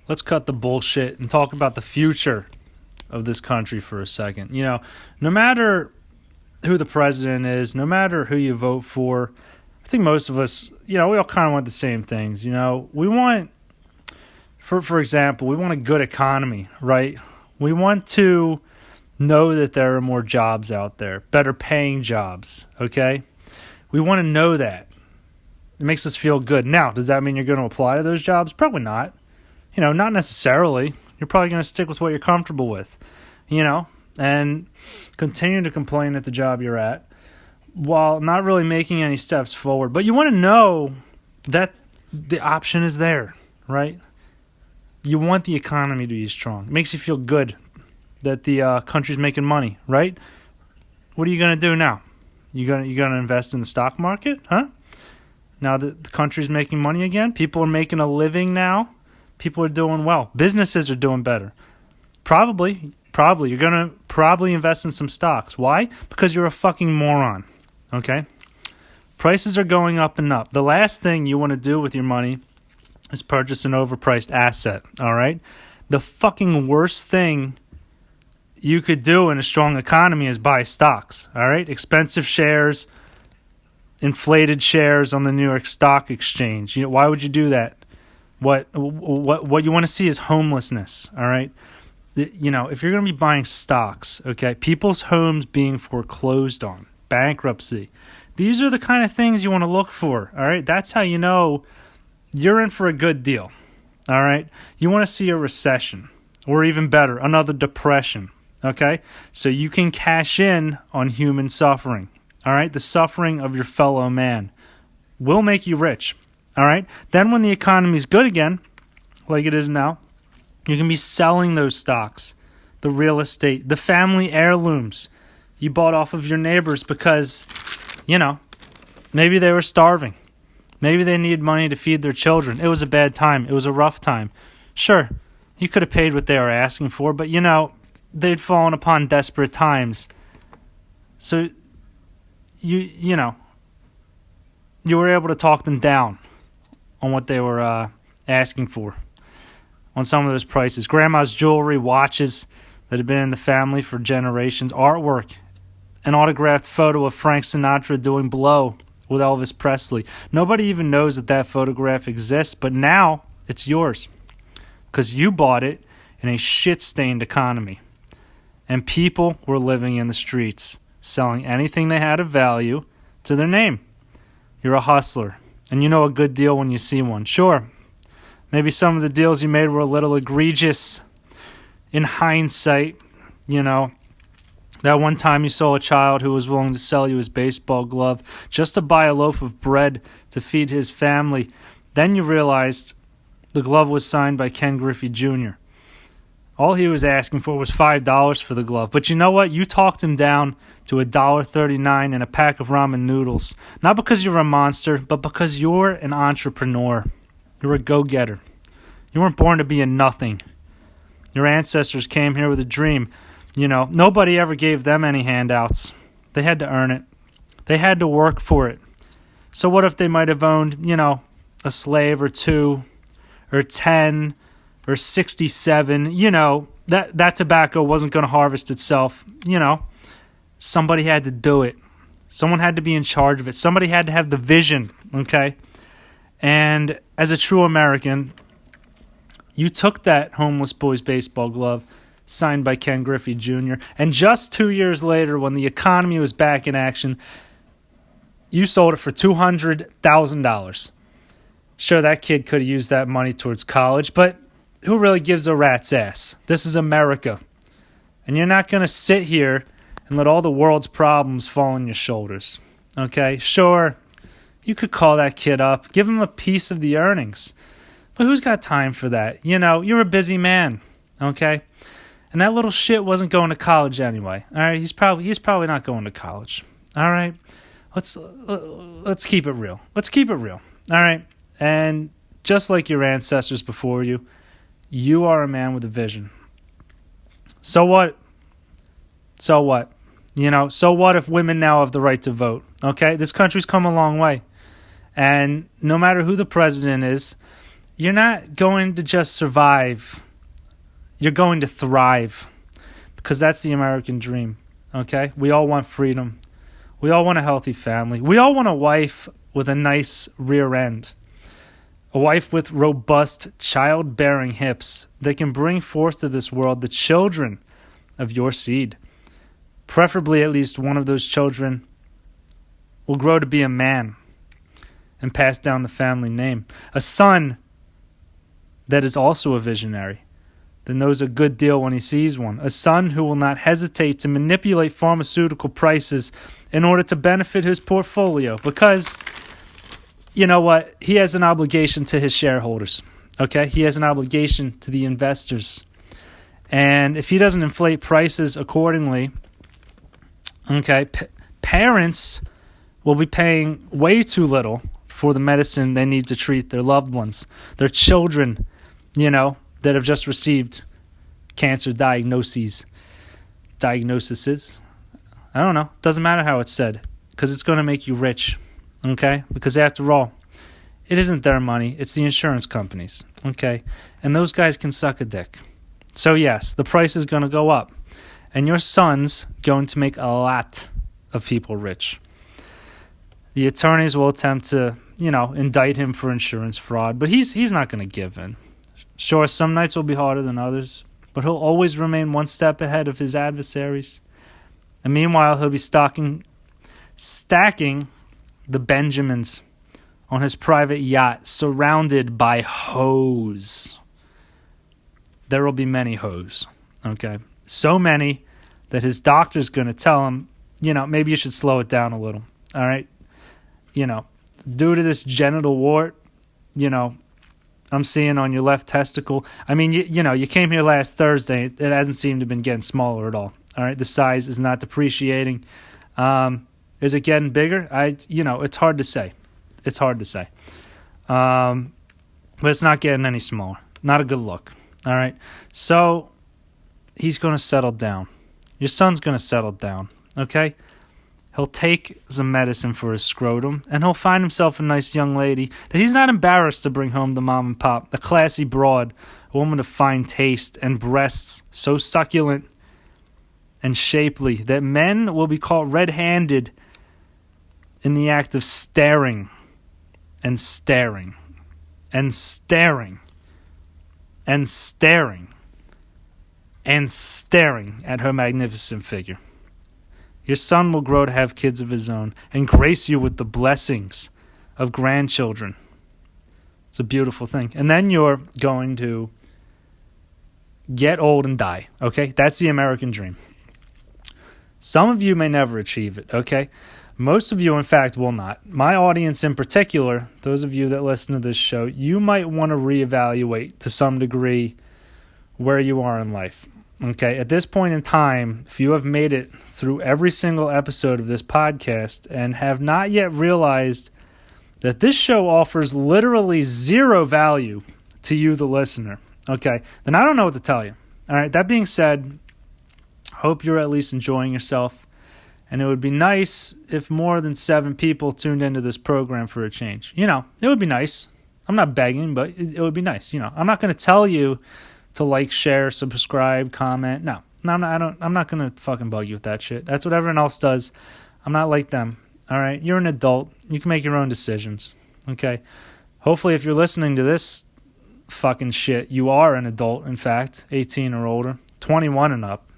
let's cut the bullshit and talk about the future of this country for a second. No matter who the president is, no matter who you vote for, I think most of us, we all kind of want the same things. We want, for example, we want a good economy, right? We want to know that there are more jobs out there, better paying jobs, okay? We want to know that. It makes us feel good. Now, does that mean you're going to apply to those jobs? Probably not. Not necessarily. You're probably going to stick with what you're comfortable with, and continue to complain at the job you're at while not really making any steps forward. But you want to know that the option is there, right? You want the economy to be strong. It makes you feel good that the country's making money, right? What are you going to do now? You going to invest in the stock market, huh? Now that the country's making money again, people are making a living now. People are doing well. Businesses are doing better. Probably. You're going to invest in some stocks. Why? Because you're a fucking moron, okay? Prices are going up and up. The last thing you want to do with your money is purchase an overpriced asset, all right? The fucking worst thing you could do in a strong economy is buy stocks, all right? Expensive shares, inflated shares on the New York Stock Exchange. Why would you do that? What you want to see is homelessness, all right? If you're going to be buying stocks, okay, people's homes being foreclosed on, bankruptcy, these are the kind of things you want to look for, all right? That's how you know you're in for a good deal, all right? You want to see a recession, or even better, another depression, okay? So you can cash in on human suffering, all right? The suffering of your fellow man will make you rich, all right? Then when the economy's good again, like it is now, you can be selling those stocks, the real estate, the family heirlooms you bought off of your neighbors because, maybe they were starving. Maybe they needed money to feed their children. It was a bad time. It was a rough time. Sure, you could have paid what they were asking for, but, they'd fallen upon desperate times. So, you were able to talk them down on what they were asking for. On some of those prices. Grandma's jewelry, watches that had been in the family for generations, artwork, an autographed photo of Frank Sinatra doing Blow with Elvis Presley. Nobody even knows that photograph exists, but now it's yours because you bought it in a shit-stained economy. And people were living in the streets, selling anything they had of value to their name. You're a hustler, and you know a good deal when you see one. Sure, maybe some of the deals you made were a little egregious in hindsight. That one time you saw a child who was willing to sell you his baseball glove just to buy a loaf of bread to feed his family. Then you realized the glove was signed by Ken Griffey Jr. All he was asking for was $5 for the glove. But you know what? You talked him down to $1.39 and a pack of ramen noodles. Not because you're a monster, but because you're an entrepreneur. You're a go-getter. You weren't born to be a nothing. Your ancestors came here with a dream. Nobody ever gave them any handouts. They had to earn it. They had to work for it. So what if they might have owned, a slave or two or 10 or 67? That tobacco wasn't going to harvest itself. Somebody had to do it. Someone had to be in charge of it. Somebody had to have the vision, okay? And as a true American, you took that homeless boy's baseball glove signed by Ken Griffey Jr., and just 2 years later, when the economy was back in action, you sold it for $200,000. Sure, that kid could have used that money towards college, but who really gives a rat's ass? This is America. And you're not going to sit here and let all the world's problems fall on your shoulders, okay? Sure, you could call that kid up, give him a piece of the earnings. But who's got time for that? You're a busy man, okay? And that little shit wasn't going to college anyway. All right, he's probably not going to college. All right, let's keep it real. Let's keep it real. All right, and just like your ancestors before you, you are a man with a vision. So what? So what? So what if women now have the right to vote? Okay, this country's come a long way, and no matter who the president is, you're not going to just survive. You're going to thrive, because that's the American dream, okay? We all want freedom. We all want a healthy family. We all want a wife with a nice rear end, a wife with robust childbearing hips that can bring forth to this world the children of your seed. Preferably at least one of those children will grow to be a man and pass down the family name. A son that is also a visionary, that knows a good deal when he sees one. A son who will not hesitate to manipulate pharmaceutical prices in order to benefit his portfolio, because, you know what, he has an obligation to his shareholders, okay? He has an obligation to the investors. And if he doesn't inflate prices accordingly, okay, parents will be paying way too little for the medicine they need to treat their loved ones, their children, that have just received cancer diagnoses. I don't know. Doesn't matter how it's said, because it's going to make you rich, okay? Because after all, it isn't their money. It's the insurance companies, okay? And those guys can suck a dick. So yes, the price is going to go up. And your son's going to make a lot of people rich. The attorneys will attempt to, indict him for insurance fraud, but he's not going to give in. Sure, some nights will be harder than others, but he'll always remain one step ahead of his adversaries. And meanwhile, he'll be stacking the Benjamins on his private yacht, surrounded by hoes. There will be many hoes, okay? So many that his doctor's going to tell him, maybe you should slow it down a little, all right? Due to this genital wart, I'm seeing on your left testicle. I mean, you came here last Thursday. It hasn't seemed to have been getting smaller at all. All right, the size is not depreciating. Is it getting bigger? It's hard to say. But it's not getting any smaller. Not a good look. All right, so he's going to settle down. Your son's going to settle down. Okay. He'll take some medicine for his scrotum, and he'll find himself a nice young lady that he's not embarrassed to bring home to mom and pop. A classy broad, a woman of fine taste, and breasts so succulent and shapely that men will be caught red-handed in the act of staring and staring and staring and staring and staring at her magnificent figure. Your son will grow to have kids of his own and grace you with the blessings of grandchildren. It's a beautiful thing. And then you're going to get old and die, okay? That's the American dream. Some of you may never achieve it, okay? Most of you, in fact, will not. My audience in particular, those of you that listen to this show, you might want to reevaluate to some degree where you are in life. Okay, at this point in time, if you have made it through every single episode of this podcast and have not yet realized that this show offers literally zero value to you, the listener, okay, then I don't know what to tell you. All right, that being said, hope you're at least enjoying yourself, and it would be nice if more than 7 people tuned into this program for a change. It would be nice. I'm not begging, but it would be nice. I'm not going to tell you to like, share, subscribe, comment. No, I'm not going to fucking bug you with that shit. That's what everyone else does. I'm not like them. All right. You're an adult. You can make your own decisions. Okay. Hopefully if you're listening to this fucking shit, you are an adult, in fact, 18 or older, 21 and up,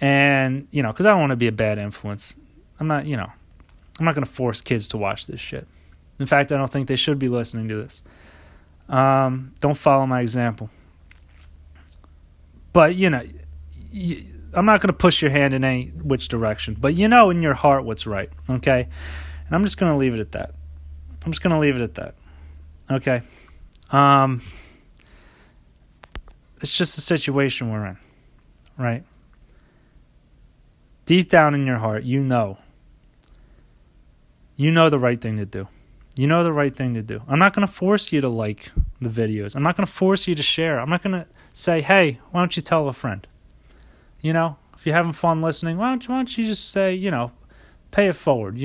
and, because I don't want to be a bad influence. I'm not going to force kids to watch this shit. In fact, I don't think they should be listening to this. Don't follow my example. But, I'm not going to push your hand in any which direction. But in your heart what's right, okay? And I'm just going to leave it at that. Okay? It's just the situation we're in, right? Deep down in your heart, you know the right thing to do. I'm not going to force you to like the videos. I'm not going to force you to share. I'm not going to say, hey, why don't you tell a friend? If you're having fun listening, why don't you just say, pay it forward.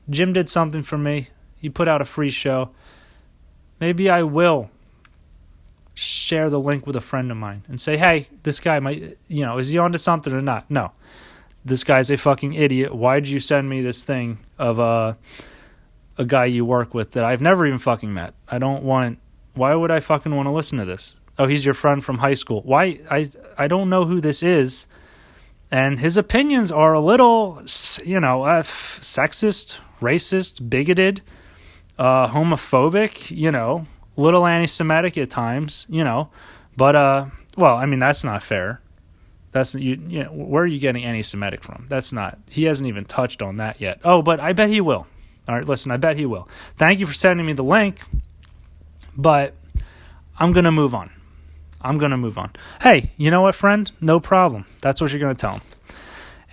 Jim did something for me. He put out a free show. maybe I will share the link with a friend of mine and say, hey, this guy might, is he onto something or not? No. This guy's a fucking idiot. Why'd you send me this thing of a guy you work with that I've never even fucking met? Why would I fucking want to listen to this? Oh, he's your friend from high school. Why? I don't know who this is. And his opinions are a little, sexist, racist, bigoted, homophobic, little anti-Semitic at times, But, that's not fair. That's where are you getting anti-Semitic from? That's not. He hasn't even touched on that yet. Oh, but I bet he will. All right, listen, I bet he will. Thank you for sending me the link, but I'm going to move on. Hey, you know what, friend? No problem. That's what you're going to tell him.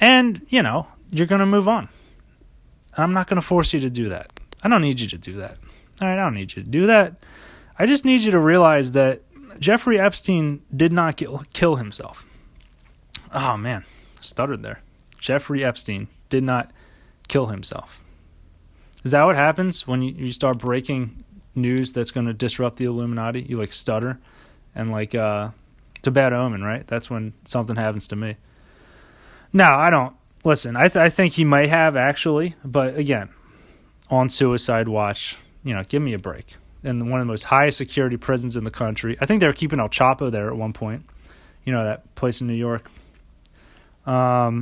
And, you're going to move on. I'm not going to force you to do that. I don't need you to do that. All right, I don't need you to do that. I just need you to realize that Jeffrey Epstein did not kill himself. Oh, man. Stuttered there. Jeffrey Epstein did not kill himself. Is that what happens when you start breaking news that's going to disrupt the Illuminati? You, stutter and, it's a bad omen, right? That's when something happens to me. No, I don't. Listen, I think he might have, actually. But, again, on suicide watch, give me a break. In one of the most highest security prisons in the country. I think they were keeping El Chapo there at one point. That place in New York. Yeah,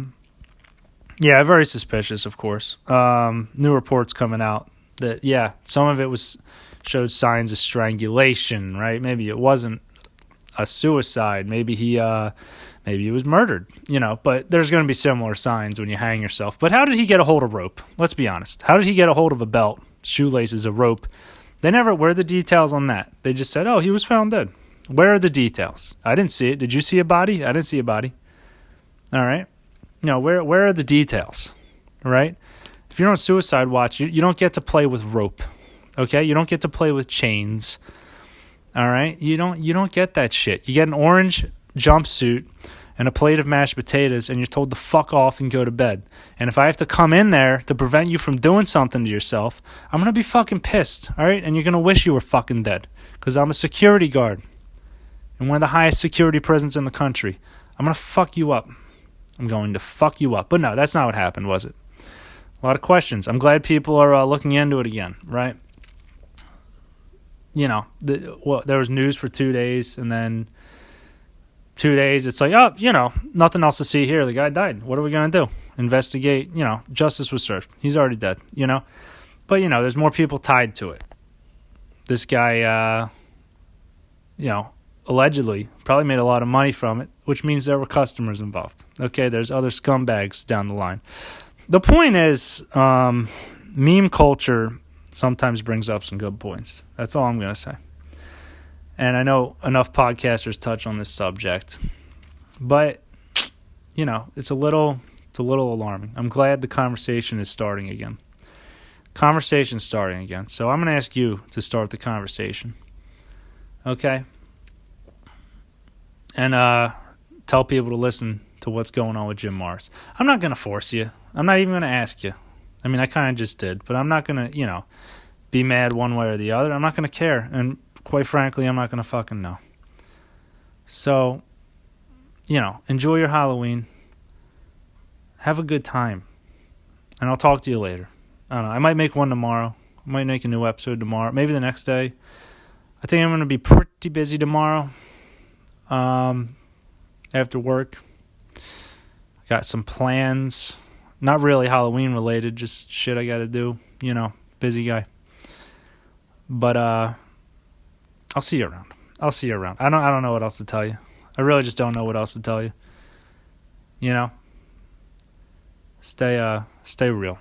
very suspicious, of course. New reports coming out that, some of it showed signs of strangulation, right? Maybe it wasn't a suicide. Maybe he was murdered, but there's going to be similar signs when you hang yourself. But how did he get a hold of rope? Let's be honest. How did he get a hold of a belt, shoelaces, a rope? Where are the details on that? They just said, oh, he was found dead. Where are the details? I didn't see it. Did you see a body? I didn't see a body. All right. Where are the details? Right? If you're on suicide watch, you don't get to play with rope. Okay? You don't get to play with chains. All right? You don't get that shit. You get an orange jumpsuit and a plate of mashed potatoes, and you're told to fuck off and go to bed. And if I have to come in there to prevent you from doing something to yourself, I'm going to be fucking pissed. All right? And you're going to wish you were fucking dead. Because I'm a security guard in one of the highest security prisons in the country. I'm going to fuck you up. I'm going to fuck you up. But no, that's not what happened, was it? A lot of questions. I'm glad people are looking into it again, right? There was news for 2 days, and then 2 days, it's like, oh, nothing else to see here. The guy died. What are we going to do? Investigate. Justice was served. He's already dead, But, there's more people tied to it. This guy, allegedly probably made a lot of money from it, which means there were customers involved. Okay, there's other scumbags down the line. The point is, meme culture sometimes brings up some good points. That's all I'm going to say. And I know enough podcasters touch on this subject, but it's a little alarming. I'm glad the conversation is starting again. So I'm going to ask you to start the conversation. Okay? And tell people to listen to what's going on with Jim Marrs. I'm not going to force you. I'm not even going to ask you. I mean, I kind of just did, but I'm not going to, be mad one way or the other. I'm not going to care. And quite frankly, I'm not going to fucking know. So, enjoy your Halloween. Have a good time. And I'll talk to you later. I don't know. I might make one tomorrow. I might make a new episode tomorrow. Maybe the next day. I think I'm going to be pretty busy tomorrow. After work. I got some plans. Not really Halloween related. Just shit I got to do. Busy guy. But, I'll see you around. I don't know what else to tell you. I really just don't know what else to tell you. Stay real.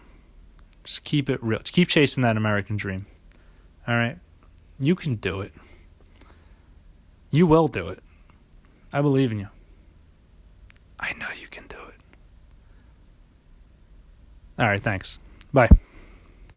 Just keep it real. Just keep chasing that American dream. All right? You can do it. You will do it. I believe in you. I know you can do it. All right, thanks. Bye.